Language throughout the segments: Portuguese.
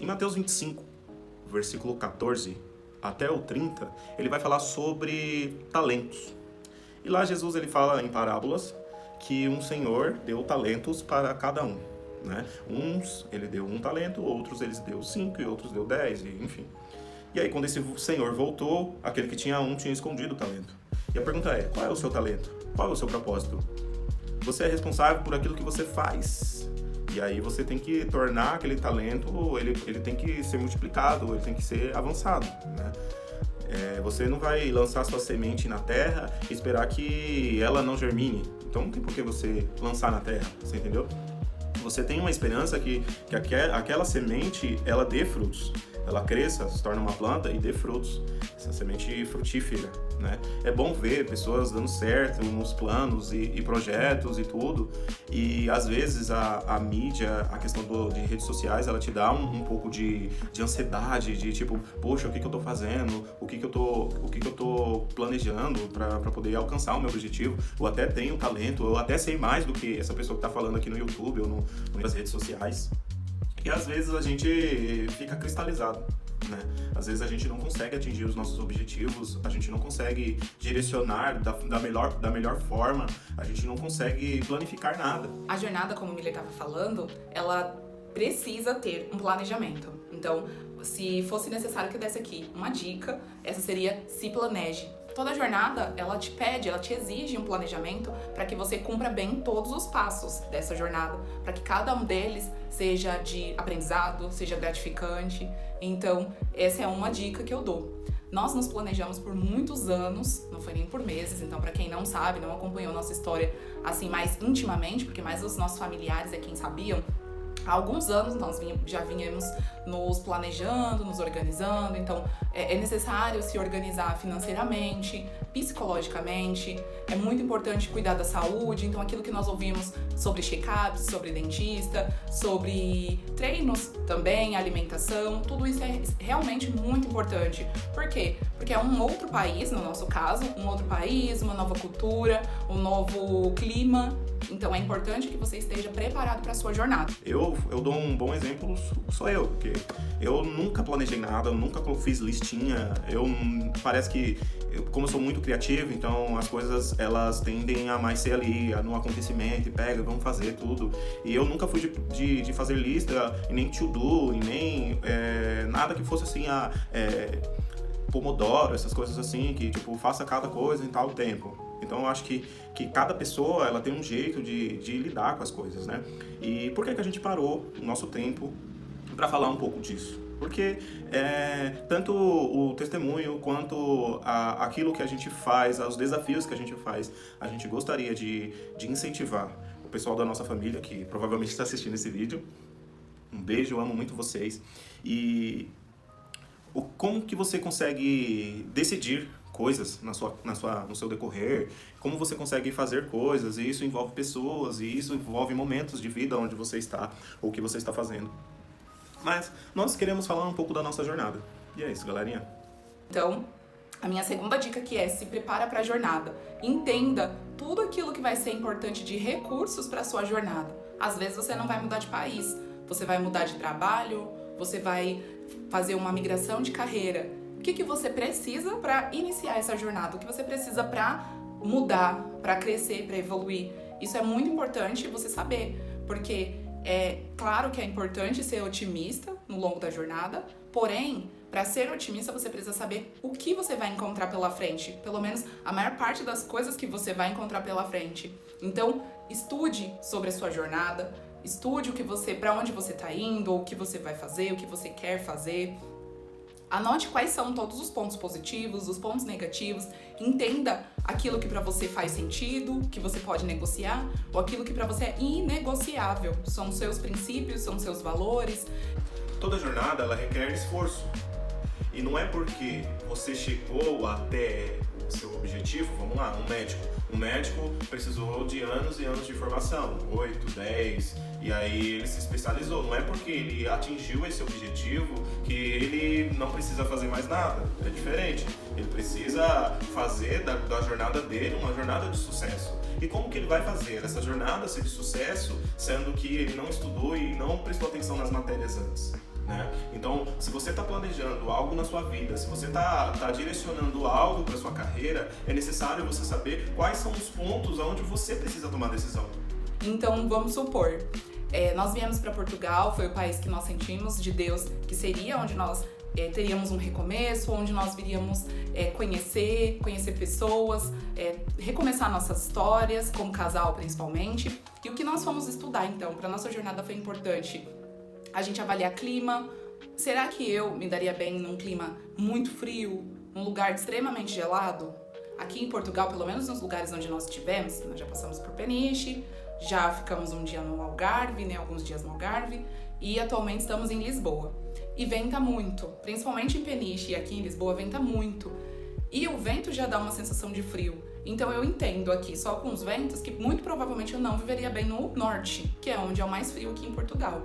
Mateus 25, versículo 14 até o 30, ele vai falar sobre talentos. E lá Jesus ele fala em parábolas que um senhor deu talentos para cada um, né? Uns ele deu 1 talento, outros ele deu 5 e outros deu 10, enfim. E aí quando esse senhor voltou, aquele que tinha 1 tinha escondido o talento. E a pergunta é, qual é o seu talento? Qual é o seu propósito? Você é responsável por aquilo que você faz. E aí você tem que tornar aquele talento, ele tem que ser multiplicado, ele tem que ser avançado, né? Você não vai lançar sua semente na terra e esperar que ela não germine. Então não tem por que você lançar na terra, você entendeu? Você tem uma esperança que aquela semente, ela dê frutos. Ela cresça, se torne uma planta e dê frutos. Essa semente frutífera, né? É bom ver pessoas dando certo nos planos e projetos e tudo. E às vezes a mídia, a questão de redes sociais, ela te dá um pouco de ansiedade, de tipo, poxa, o que eu tô fazendo? O que eu tô planejando para poder alcançar o meu objetivo? Eu até tenho talento, eu até sei mais do que essa pessoa que tá falando aqui no YouTube ou nas redes sociais. E às vezes a gente fica cristalizado, né? Às vezes a gente não consegue atingir os nossos objetivos, a gente não consegue direcionar da melhor forma, a gente não consegue planificar nada. A jornada, como o Miller estava falando, ela precisa ter um planejamento. Então, se fosse necessário que eu desse aqui uma dica, essa seria: se planeje. Toda jornada, ela te pede, ela te exige um planejamento para que você cumpra bem todos os passos dessa jornada, para que cada um deles seja de aprendizado, seja gratificante. Então, essa é uma dica que eu dou. Nós nos planejamos por muitos anos, não foi nem por meses, então para quem não sabe, não acompanhou nossa história assim mais intimamente, porque mais os nossos familiares é quem sabiam, há alguns anos nós já vínhamos nos planejando, nos organizando. Então é necessário se organizar financeiramente, psicologicamente, é muito importante cuidar da saúde. Então aquilo que nós ouvimos sobre check-ups, sobre dentista, sobre treinos também, alimentação, tudo isso é realmente muito importante. Por quê? Porque é um outro país, no nosso caso, um outro país, uma nova cultura, um novo clima. Então é importante que você esteja preparado para a sua jornada. Eu dou um bom exemplo, sou eu, porque eu nunca planejei nada, eu nunca fiz listinha, parece que, como eu sou muito criativo, então as coisas elas tendem a mais ser ali, no acontecimento, e pega, vamos fazer tudo. E eu nunca fui de fazer lista, e nem to-do, e nem nada que fosse assim, Pomodoro, essas coisas assim, que tipo, faça cada coisa em tal tempo. Então eu acho que cada pessoa ela tem um jeito de lidar com as coisas, né? E por que a gente parou o nosso tempo para falar um pouco disso? Porque tanto o testemunho quanto aquilo que a gente faz, os desafios que a gente gostaria de incentivar o pessoal da nossa família, que provavelmente está assistindo esse vídeo. Um beijo, eu amo muito vocês. E como que você consegue decidir coisas no seu decorrer, como você consegue fazer coisas, e isso envolve pessoas, e isso envolve momentos de vida onde você está, ou o que você está fazendo. Mas nós queremos falar um pouco da nossa jornada. E é isso, galerinha. Então, a minha segunda dica que se prepara para a jornada. Entenda tudo aquilo que vai ser importante de recursos para a sua jornada. Às vezes você não vai mudar de país, você vai mudar de trabalho, você vai fazer uma migração de carreira. O que você precisa para iniciar essa jornada? O que você precisa para mudar, para crescer, para evoluir? Isso é muito importante você saber, porque é claro que é importante ser otimista no longo da jornada, porém, para ser otimista você precisa saber o que você vai encontrar pela frente, pelo menos a maior parte das coisas que você vai encontrar pela frente. Então, estude sobre a sua jornada, estude para onde você está indo, o que você vai fazer, o que você quer fazer. Anote quais são todos os pontos positivos, os pontos negativos, entenda aquilo que para você faz sentido, que você pode negociar, ou aquilo que para você é inegociável. São seus princípios, são seus valores. Toda jornada ela requer esforço. E não é porque você chegou até o seu objetivo, vamos lá, um médico precisou de anos e anos de formação, 8, 10, e aí ele se especializou. Não é porque ele atingiu esse objetivo que ele não precisa fazer mais nada, é diferente. Ele precisa fazer da jornada dele uma jornada de sucesso. E como que ele vai fazer essa jornada ser de sucesso, sendo que ele não estudou e não prestou atenção nas matérias antes? Né? Então se você está planejando algo na sua vida, se você está direcionando algo para sua carreira, é necessário você saber quais são os pontos onde você precisa tomar decisão. Então, vamos supor, nós viemos para Portugal, foi o país que nós sentimos de Deus que seria onde nós teríamos um recomeço, onde nós viríamos conhecer pessoas, recomeçar nossas histórias, como casal principalmente. E o que nós fomos estudar então? Para nossa jornada foi importante a gente avaliar clima. Será que eu me daria bem num clima muito frio, num lugar extremamente gelado? Aqui em Portugal, pelo menos nos lugares onde nós estivemos, nós já passamos por Peniche, já ficamos um dia no Algarve, né, alguns dias no Algarve, e atualmente estamos em Lisboa. E venta muito, principalmente em Peniche e aqui em Lisboa venta muito. E o vento já dá uma sensação de frio. Então eu entendo aqui, só com os ventos, que muito provavelmente eu não viveria bem no norte, que é onde é o mais frio aqui em Portugal.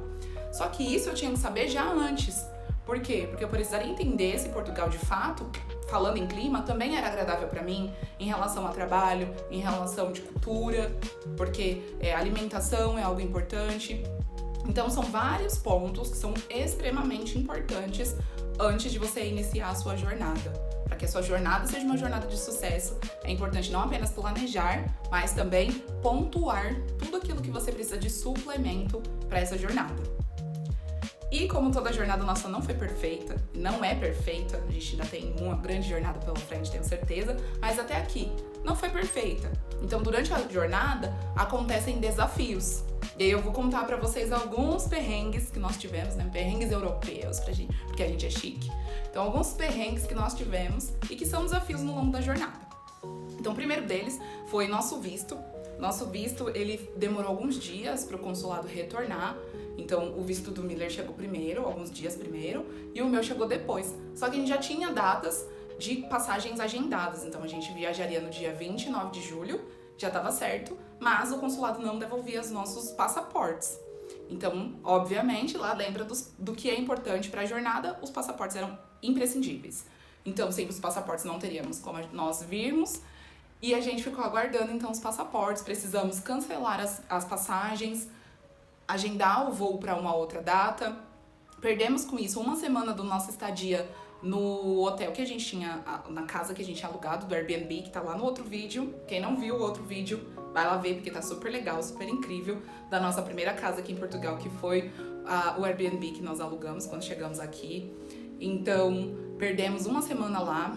Só que isso eu tinha que saber já antes. Por quê? Porque eu precisaria entender se Portugal, de fato, falando em clima, também era agradável para mim em relação a trabalho, em relação de cultura, porque alimentação é algo importante. Então são vários pontos que são extremamente importantes antes de você iniciar a sua jornada. Para que a sua jornada seja uma jornada de sucesso, é importante não apenas planejar, mas também pontuar tudo aquilo que você precisa de suplemento para essa jornada. E como toda jornada nossa não foi perfeita, não é perfeita, a gente ainda tem uma grande jornada pela frente, tenho certeza, mas até aqui não foi perfeita. Então, durante a jornada, acontecem desafios. E aí eu vou contar pra vocês alguns perrengues que nós tivemos, né? Perrengues europeus, porque a gente é chique. Então, alguns perrengues que nós tivemos e que são desafios no longo da jornada. Então, o primeiro deles foi nosso visto. Nosso visto, ele demorou alguns dias para o consulado retornar. Então, o visto do Miller chegou primeiro, alguns dias primeiro, e o meu chegou depois. Só que a gente já tinha datas de passagens agendadas. Então, a gente viajaria no dia 29 de julho, já estava certo, mas o consulado não devolvia os nossos passaportes. Então, obviamente, lá lembra do que é importante para a jornada, os passaportes eram imprescindíveis. Então, sem os passaportes não teríamos como nós virmos, e a gente ficou aguardando então os passaportes, precisamos cancelar as passagens, agendar o voo para uma outra data. Perdemos com isso uma semana da nossa estadia no hotel que a gente tinha, na casa que a gente tinha alugado, do Airbnb, que tá lá no outro vídeo. Quem não viu o outro vídeo, vai lá ver, porque tá super legal, super incrível, da nossa primeira casa aqui em Portugal, que foi o Airbnb que nós alugamos quando chegamos aqui. Então, perdemos uma semana lá,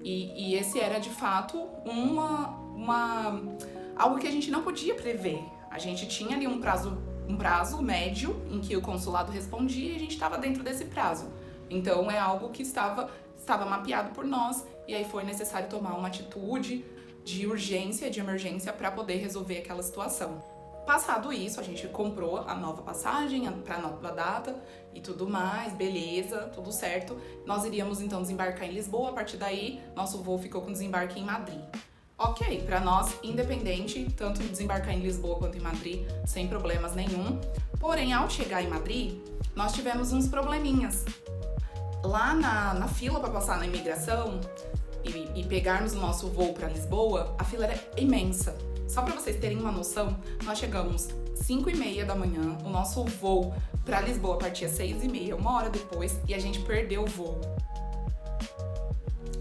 e esse era, de fato, algo que a gente não podia prever. A gente tinha ali um prazo médio em que o consulado respondia e a gente estava dentro desse prazo. Então, é algo que estava mapeado por nós, e aí foi necessário tomar uma atitude de urgência, de emergência, para poder resolver aquela situação. Passado isso, a gente comprou a nova passagem para a nova data e tudo mais, beleza, tudo certo. Nós iríamos então desembarcar em Lisboa, a partir daí nosso voo ficou com desembarque em Madrid. Ok, para nós, independente, tanto desembarcar em Lisboa quanto em Madrid, sem problemas nenhum. Porém, ao chegar em Madrid, nós tivemos uns probleminhas. Lá na fila para passar na imigração e pegarmos o nosso voo para Lisboa, a fila era imensa. Só para vocês terem uma noção, nós chegamos 5h30 da manhã, o nosso voo para Lisboa partia 6h30, uma hora depois, e a gente perdeu o voo.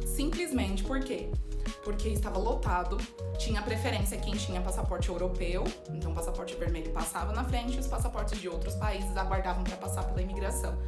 Simplesmente por quê? Porque estava lotado, tinha preferência quem tinha passaporte europeu, então o passaporte vermelho passava na frente e os passaportes de outros países aguardavam para passar pela imigração.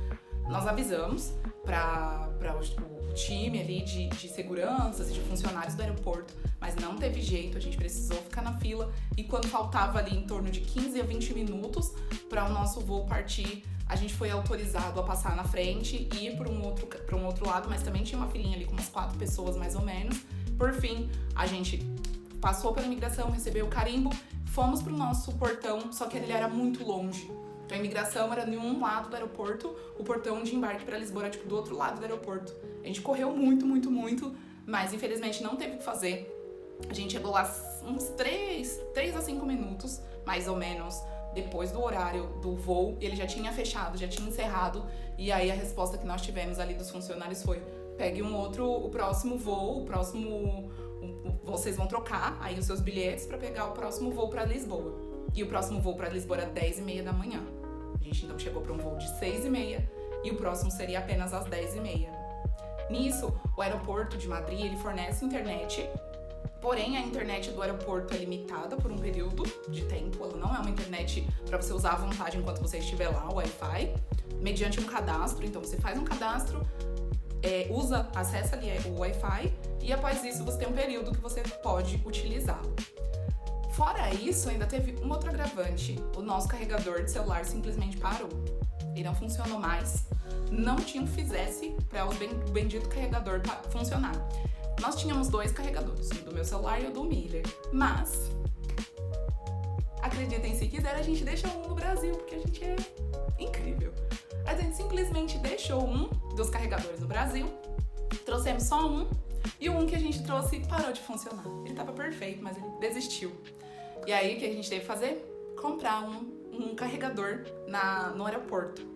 Nós avisamos para o time ali de seguranças e de funcionários do aeroporto, mas não teve jeito, a gente precisou ficar na fila, e quando faltava ali em torno de 15 a 20 minutos para o nosso voo partir, a gente foi autorizado a passar na frente e ir para um outro lado, mas também tinha uma filinha ali com umas 4 pessoas mais ou menos. Por fim, a gente passou pela imigração, recebeu o carimbo, fomos pro nosso portão, só que ele era muito longe. Então a imigração era de um lado do aeroporto, o portão de embarque para Lisboa era do outro lado do aeroporto. A gente correu muito, mas infelizmente não teve o que fazer. A gente chegou lá uns 3 a 5 minutos, mais ou menos, depois do horário do voo, ele já tinha fechado, já tinha encerrado, e aí a resposta que nós tivemos ali dos funcionários foi: pegue o próximo voo, vocês vão trocar aí os seus bilhetes para pegar o próximo voo para Lisboa. E o próximo voo para Lisboa era 10h30 da manhã. A gente então chegou para um voo de 6h30 e o próximo seria apenas às 10h30. Nisso, o aeroporto de Madrid, ele fornece internet, porém a internet do aeroporto é limitada por um período de tempo, ela não é uma internet para você usar à vontade enquanto você estiver lá, o Wi-Fi, mediante um cadastro. Então você faz um cadastro, acessa ali o Wi-Fi e após isso você tem um período que você pode utilizá-lo. Fora isso, ainda teve um outro agravante. O nosso carregador de celular simplesmente parou. Ele não funcionou mais. Não tinha um fizesse para o bendito carregador funcionar. Nós tínhamos 2 carregadores, o do meu celular e o do Miller. Mas, acreditem se quiser, a gente deixou um no Brasil, porque a gente é incrível. A gente simplesmente deixou um dos carregadores no Brasil, trouxemos só um, e o um que a gente trouxe parou de funcionar. Ele estava perfeito, mas ele desistiu. E aí, o que a gente teve que fazer? Comprar um carregador no aeroporto.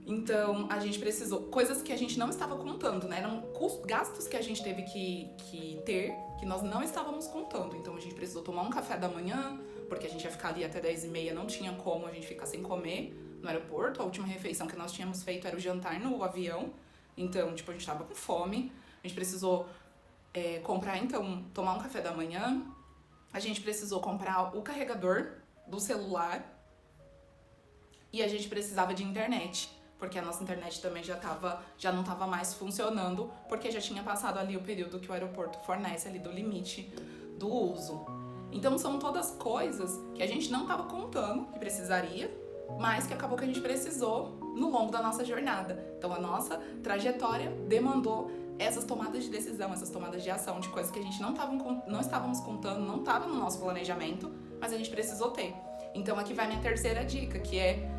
Então, a gente precisou... Coisas que a gente não estava contando, né? Eram gastos que a gente teve que ter, que nós não estávamos contando. Então, a gente precisou tomar um café da manhã, porque a gente ia ficar ali até 10h30, não tinha como a gente ficar sem comer no aeroporto. A última refeição que nós tínhamos feito era o jantar no avião. Então, a gente tava com fome. A gente precisou comprar, então, tomar um café da manhã. A gente precisou comprar o carregador do celular. E a gente precisava de internet, porque a nossa internet também já não estava mais funcionando, porque já tinha passado ali o período que o aeroporto fornece ali do limite do uso. Então são todas coisas que a gente não estava contando que precisaria, mas que acabou que a gente precisou no longo da nossa jornada. Então a nossa trajetória demandou essas tomadas de decisão, essas tomadas de ação, de coisas que a gente não estávamos contando, não estava no nosso planejamento, mas a gente precisou ter. Então aqui vai minha terceira dica, que é: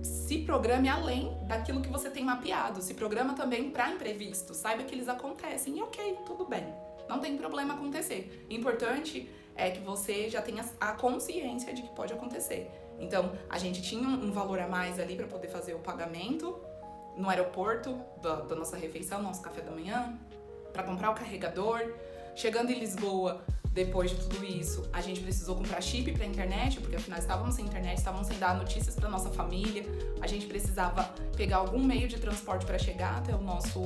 se programe além daquilo que você tem mapeado. Se programa também para imprevistos. Saiba que eles acontecem e ok, tudo bem. Não tem problema acontecer. O importante é que você já tenha a consciência de que pode acontecer. Então, a gente tinha um valor a mais ali para poder fazer o pagamento no aeroporto da nossa refeição, nosso café da manhã, para comprar o carregador. Chegando em Lisboa, depois de tudo isso, a gente precisou comprar chip para internet, porque afinal estávamos sem internet, estávamos sem dar notícias para nossa família. A gente precisava pegar algum meio de transporte para chegar até a nossa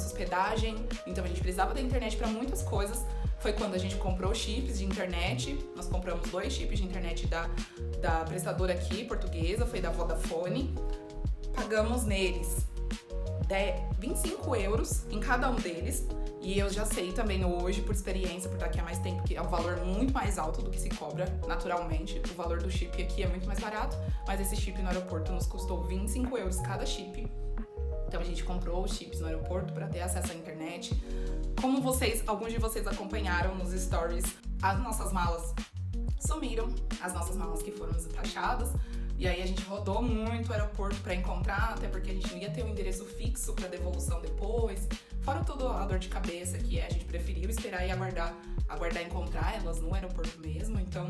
hospedagem. Então a gente precisava da internet para muitas coisas. Foi quando a gente comprou chips de internet. Nós compramos 2 chips de internet da prestadora aqui, portuguesa, foi da Vodafone. Pagamos neles 25 euros em cada um deles. E eu já sei também hoje, por experiência, por estar aqui há mais tempo, que é um valor muito mais alto do que se cobra naturalmente. O valor do chip aqui é muito mais barato, mas esse chip no aeroporto nos custou 25 euros cada chip. Então a gente comprou os chips no aeroporto para ter acesso à internet. Como alguns de vocês acompanharam nos stories, as nossas malas sumiram, as nossas malas que foram taxadas. E aí a gente rodou muito o aeroporto para encontrar, até porque a gente não ia ter um endereço fixo para devolução depois. Fora toda a dor de cabeça que a gente preferiu esperar e aguardar encontrar elas no aeroporto mesmo. Então,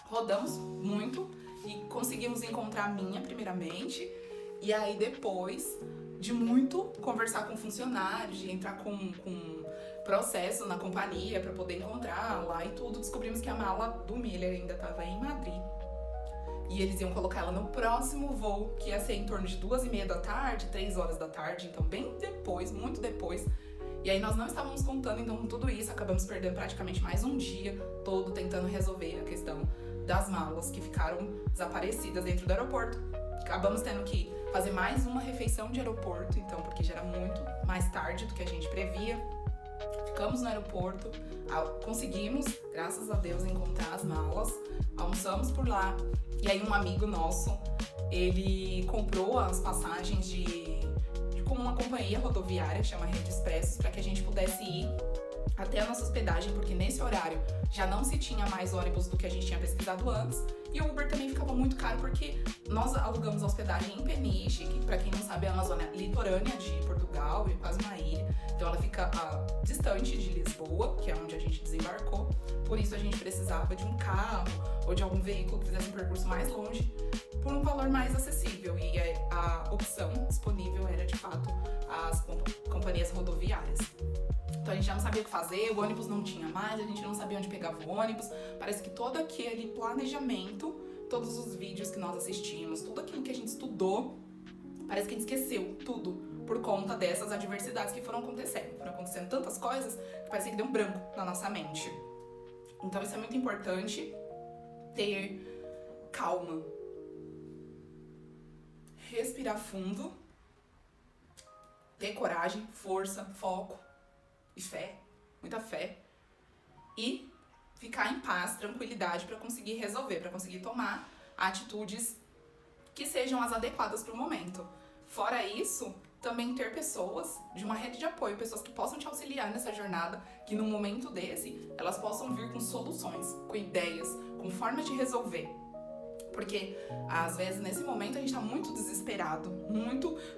rodamos muito e conseguimos encontrar a minha primeiramente. E aí depois de muito conversar com funcionários, de entrar com processo na companhia para poder encontrar lá e tudo, descobrimos que a mala do Miller ainda estava em Madrid. E eles iam colocar ela no próximo voo, que ia ser em torno de 2h30 da tarde, 3 horas da tarde, então bem depois, muito depois. E aí nós não estávamos contando, então, com tudo isso, acabamos perdendo praticamente mais um dia todo tentando resolver a questão das malas que ficaram desaparecidas dentro do aeroporto. Acabamos tendo que fazer mais uma refeição de aeroporto, então, porque já era muito mais tarde do que a gente previa. Ficamos no aeroporto, conseguimos, graças a Deus, encontrar as malas, almoçamos por lá. E aí um amigo nosso, ele comprou as passagens de uma companhia rodoviária que chama Rede Expressos, para que a gente pudesse ir até a nossa hospedagem, porque nesse horário já não se tinha mais ônibus do que a gente tinha pesquisado antes. E o Uber também ficava muito caro, porque nós alugamos a hospedagem em Peniche, que para quem não sabe é uma zona litorânea de Portugal, é quase uma ilha. Então ela fica distante de Lisboa, que é onde a gente desembarcou. Por isso a gente precisava de um carro ou de algum veículo que fizesse um percurso mais longe, por um valor mais acessível. E a opção disponível era, de fato, as companhias rodoviárias. Então a gente já não sabia o que fazer, o ônibus não tinha mais, a gente não sabia onde pegava o ônibus. Parece que todo aquele planejamento, todos os vídeos que nós assistimos, tudo aquilo que a gente estudou parece que a gente esqueceu tudo por conta dessas adversidades que foram acontecendo. Foram acontecendo tantas coisas que parece que deu um branco na nossa mente. Então isso é muito importante, ter calma. Respirar fundo, ter coragem, força, foco e fé, muita fé. E ficar em paz, tranquilidade para conseguir resolver, para conseguir tomar atitudes que sejam as adequadas para o momento. Fora isso, também ter pessoas de uma rede de apoio, pessoas que possam te auxiliar nessa jornada, que no momento desse, elas possam vir com soluções, com ideias, com formas de resolver. Porque, às vezes, nesse momento, a gente tá muito desesperado,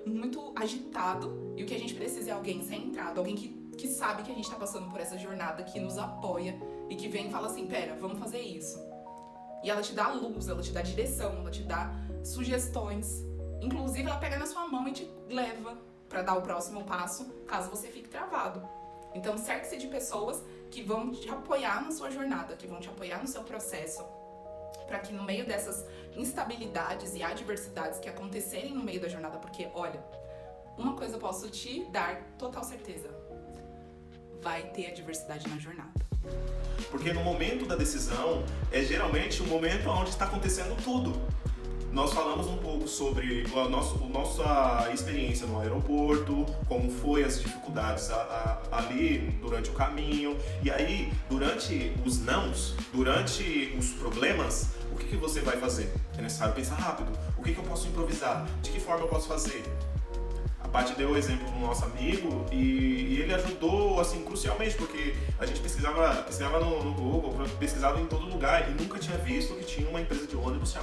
muito agitado, e o que a gente precisa é alguém centrado, alguém que sabe que a gente tá passando por essa jornada, que nos apoia e que vem e fala assim, pera, vamos fazer isso. E ela te dá luz, ela te dá direção, ela te dá sugestões. Inclusive, ela pega na sua mão e te leva pra dar o próximo passo, caso você fique travado. Então, cerque-se de pessoas que vão te apoiar na sua jornada, que vão te apoiar no seu processo, para que no meio dessas instabilidades e adversidades que acontecerem no meio da jornada, porque, olha, uma coisa eu posso te dar total certeza, vai ter adversidade na jornada. Porque no momento da decisão, é geralmente o momento onde está acontecendo tudo. Nós falamos um pouco sobre a nossa experiência no aeroporto, como foi as dificuldades ali durante o caminho. E aí, durante os nãos, durante os problemas, o que você vai fazer? É necessário pensar rápido. O que eu posso improvisar? De que forma eu posso fazer? A Paty deu o exemplo do nosso amigo e ele ajudou, assim, crucialmente, porque a gente pesquisava no Google, pesquisava em todo lugar e nunca tinha visto que tinha uma empresa de ônibus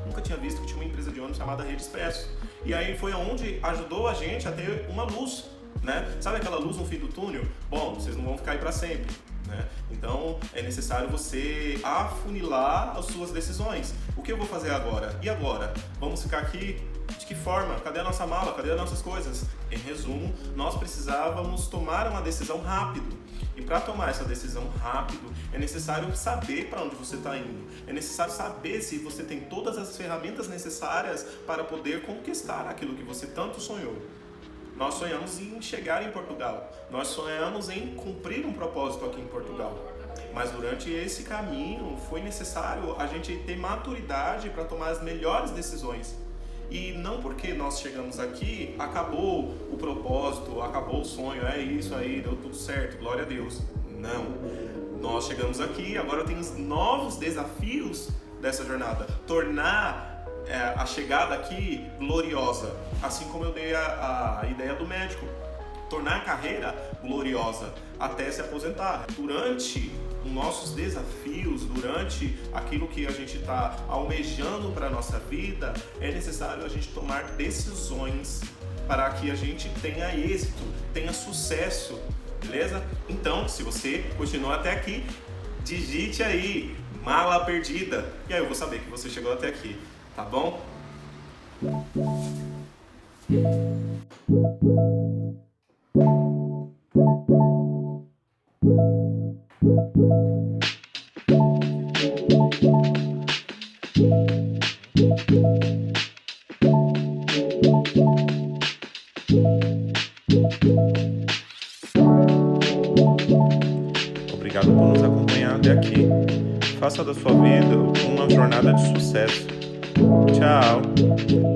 nunca tinha visto que tinha uma empresa de ônibus chamada Rede Expresso. E aí foi onde ajudou a gente a ter uma luz, né? Sabe aquela luz no fim do túnel? Bom, vocês não vão ficar aí para sempre, né? Então é necessário você afunilar as suas decisões. O que eu vou fazer agora? E agora? Vamos ficar aqui? De que forma? Cadê a nossa mala? Cadê as nossas coisas? Em resumo, nós precisávamos tomar uma decisão rápido. E para tomar essa decisão rápido, é necessário saber para onde você está indo. É necessário saber se você tem todas as ferramentas necessárias para poder conquistar aquilo que você tanto sonhou. Nós sonhamos em chegar em Portugal. Nós sonhamos em cumprir um propósito aqui em Portugal. Mas durante esse caminho foi necessário a gente ter maturidade para tomar as melhores decisões. E não porque nós chegamos aqui, acabou o propósito, acabou o sonho, é isso aí, deu tudo certo, glória a Deus. Não. Nós chegamos aqui, agora tem os novos desafios dessa jornada. Tornar a chegada aqui gloriosa, assim como eu dei a ideia do médico. Tornar a carreira gloriosa até se aposentar. Durante os nossos desafios, durante aquilo que a gente está almejando para a nossa vida, é necessário a gente tomar decisões para que a gente tenha êxito, tenha sucesso, beleza? Então, se você continuou até aqui, digite aí, mala perdida, e aí eu vou saber que você chegou até aqui, tá bom? Obrigado por nos acompanhar até aqui. Faça da sua vida uma jornada de sucesso. Tchau!